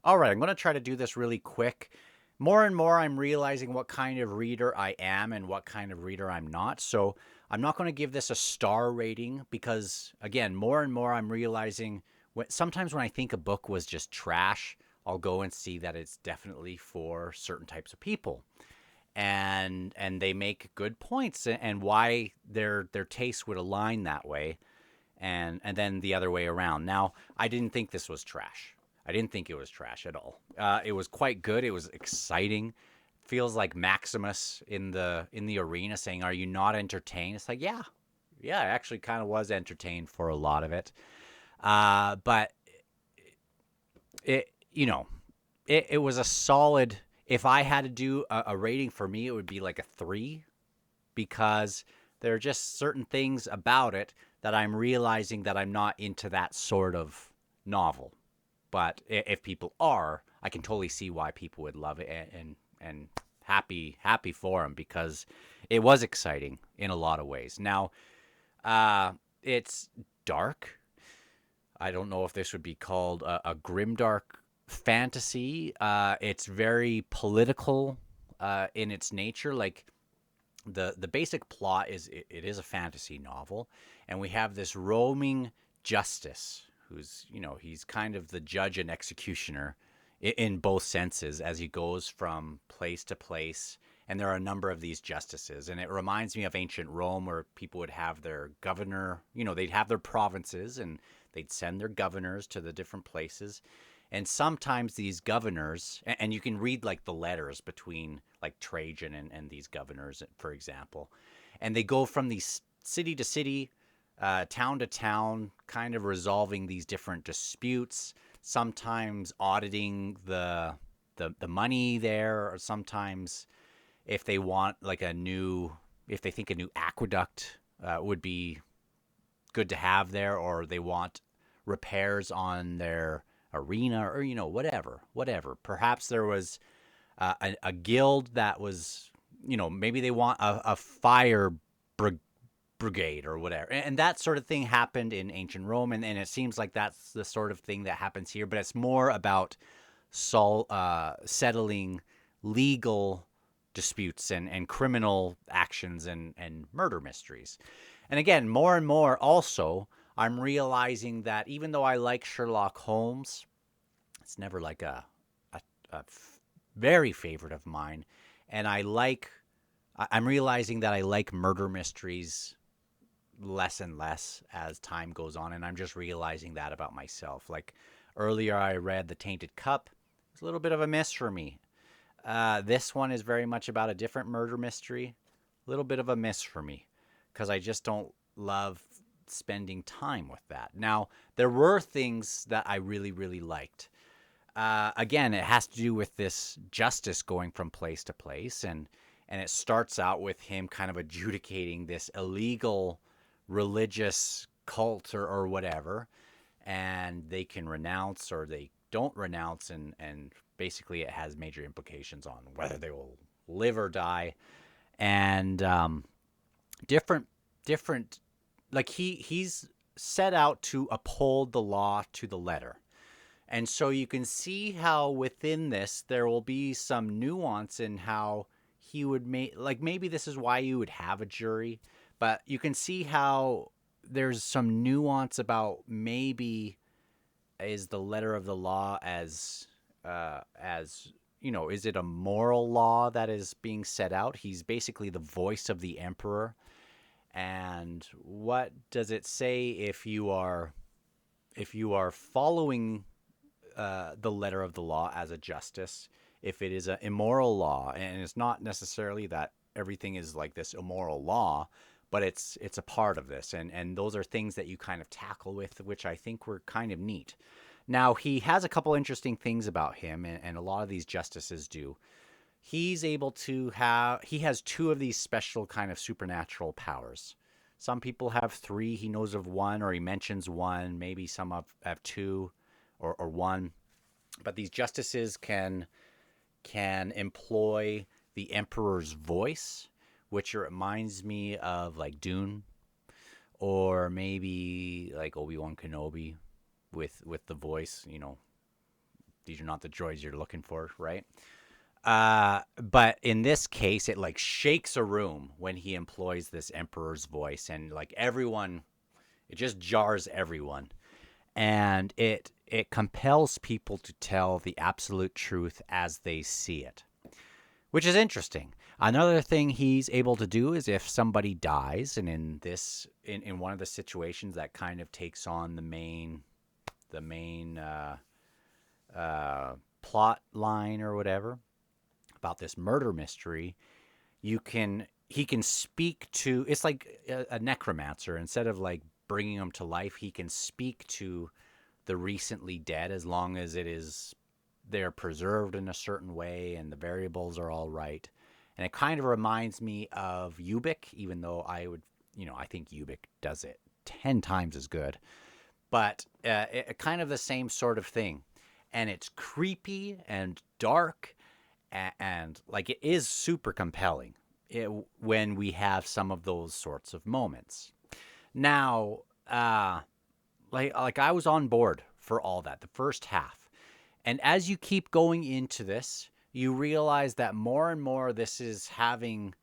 All right, I'm going to try to do this really quick. More and more, I'm realizing what kind of reader I am and what kind of reader I'm not. So I'm not going to give this a star rating because, again, more and more, I'm realizing sometimes when I think a book was just trash, I'll go and see that it's definitely for certain types of people. And they make good points and why their tastes would align that way, and then the other way around. Now, I didn't think this was trash. I didn't think it was trash at all. It was quite good. It was exciting. Feels like Maximus in the arena saying, "Are you not entertained?" It's like, yeah, I actually kind of was entertained for a lot of it. But it, you know, it was a solid. If I had to do a rating for me, it would be like a 3 because there are just certain things about it that I'm realizing that I'm not into that sort of novel. But if people are, I can totally see why people would love it, and happy for them because it was exciting in a lot of ways. Now, it's dark. I don't know if this would be called a grimdark fantasy. It's very political in its nature. Like the basic plot is it is a fantasy novel, and we have this roaming justice who's, he's kind of the judge and executioner in both senses as he goes from place to place. And there are a number of these justices, and it reminds me of ancient Rome where people would have their governor, they'd have their provinces and they'd send their governors to the different places. And sometimes these governors, and you can read like the letters between like Trajan and these governors, for example, and they go from these city to city, town to town, kind of resolving these different disputes, sometimes auditing the money there, or sometimes if they want like if they think a new aqueduct would be good to have there, or they want repairs on their arena, or whatever. Perhaps there was a guild that was, maybe they want a fire brigade or whatever, and that sort of thing happened in ancient Rome, and it seems like that's the sort of thing that happens here, but it's more about settling legal disputes and criminal actions and murder mysteries. And again, more and more also, I'm realizing that even though I like Sherlock Holmes, it's never like a very favorite of mine. And I'm realizing that I like murder mysteries less and less as time goes on. And I'm just realizing that about myself. Like earlier, I read The Tainted Cup. It's a little bit of a miss for me. This one is very much about a different murder mystery. A little bit of a miss for me because I just don't love spending time with that. Now, there were things that I really, really liked. Again, it has to do with this justice going from place to place, and it starts out with him kind of adjudicating this illegal religious cult or whatever, and they can renounce or they don't renounce, and basically it has major implications on whether they will live or die, and different different like he's set out to uphold the law to the letter. And so you can see how within this there will be some nuance in how he would make, like, maybe this is why you would have a jury, but you can see how there's some nuance about maybe is the letter of the law as is it a moral law that is being set out? He's basically the voice of the emperor. And what does it say if you are following the letter of the law as a justice, if it is an immoral law? And it's not necessarily that everything is like this immoral law, but it's a part of this, and those are things that you kind of tackle with, which I think were kind of neat. Now, he has a couple interesting things about him, and a lot of these justices do. He has two of these special kind of supernatural powers. Some people have three. He knows of one, or he mentions one. Maybe some have two, or one. But these justices can employ the emperor's voice, which reminds me of like Dune, or maybe like Obi-Wan Kenobi with the voice, these are not the joys you're looking for, right? But in this case, it like shakes a room when he employs this emperor's voice, and like everyone, it just jars everyone, and it compels people to tell the absolute truth as they see it, which is interesting. Another thing he's able to do is if somebody dies, and in one of the situations that kind of takes on the main plot line or whatever about this murder mystery, he can speak to, it's like a necromancer. Instead of like bringing them to life, he can speak to the recently dead as long as they're preserved in a certain way and the variables are all right. And it kind of reminds me of Ubik, even though I think Ubik does it 10 times as good. But kind of the same sort of thing. And it's creepy and dark, and like it is super compelling when we have some of those sorts of moments. Now, like I was on board for all that, the first half. And as you keep going into this, you realize that more and more this is having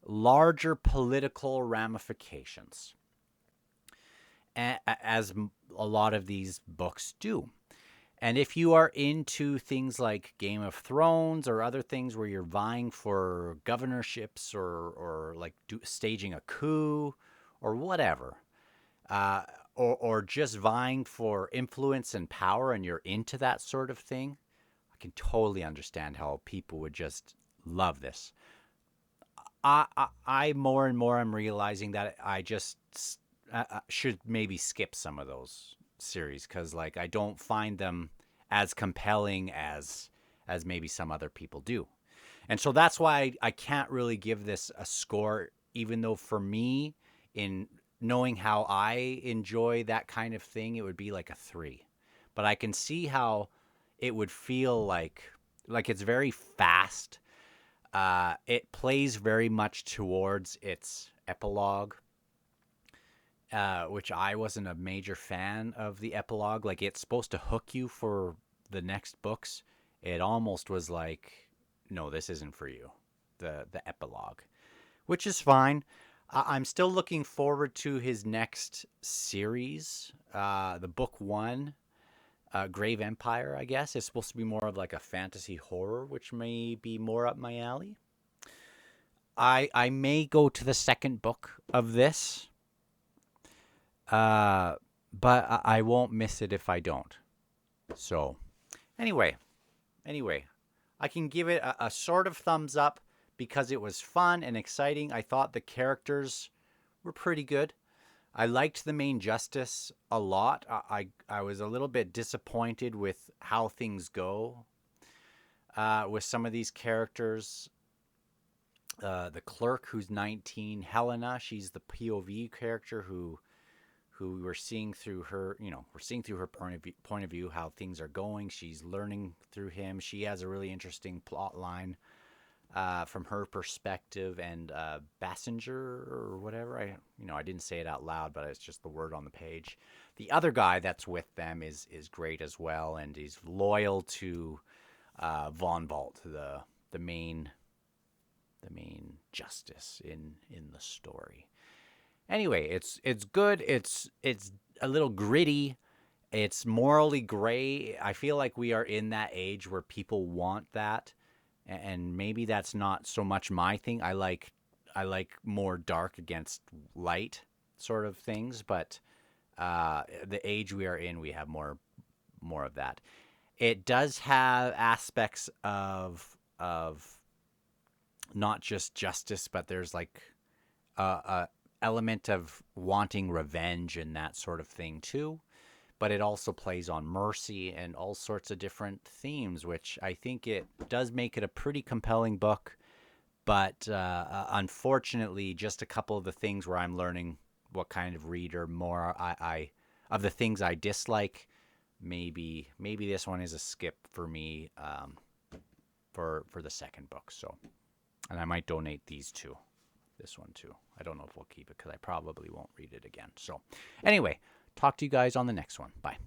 larger political ramifications, as a lot of these books do. And if you are into things like Game of Thrones or other things where you're vying for governorships or like staging a coup or whatever, or just vying for influence and power, and you're into that sort of thing, I can totally understand how people would just love this. I more and more am realizing that I just should maybe skip some of those series, because like I don't find them as compelling as maybe some other people do. And so that's why I can't really give this a score, even though for me, in knowing how I enjoy that kind of thing, it would be like a 3. But I can see how it would feel like it's very fast. It plays very much towards its epilogue, which I wasn't a major fan of the epilogue. Like, it's supposed to hook you for the next books. It almost was like, no, this isn't for you, the epilogue, which is fine. I'm still looking forward to his next series, the book 1, Grave Empire, I guess. It's supposed to be more of like a fantasy horror, which may be more up my alley. I may go to the second book of this, but I won't miss it if I don't. So, anyway, I can give it a sort of thumbs up because it was fun and exciting. I thought the characters were pretty good. I liked the main justice a lot. I was a little bit disappointed with how things go with some of these characters. The clerk, who's 19, Helena, she's the POV character who we're seeing through her, we're seeing through her point of view how things are going. She's learning through him. She has a really interesting plot line from her perspective, and Bassinger or whatever. I didn't say it out loud, but it's just the word on the page. The other guy that's with them is great as well, and he's loyal to Vonvalt, the main justice in the story. Anyway, it's good. It's a little gritty. It's morally gray. I feel like we are in that age where people want that, and maybe that's not so much my thing. I like more dark against light sort of things, but the age we are in, we have more of that. It does have aspects of not just justice, but there's like a element of wanting revenge and that sort of thing too. But it also plays on mercy and all sorts of different themes, which I think it does make it a pretty compelling book. But unfortunately, just a couple of the things where I'm learning what kind of reader more I of the things I dislike. Maybe this one is a skip for me for the second book. So, and I might donate these two. This one too. I don't know if we'll keep it because I probably won't read it again. So anyway, talk to you guys on the next one. Bye.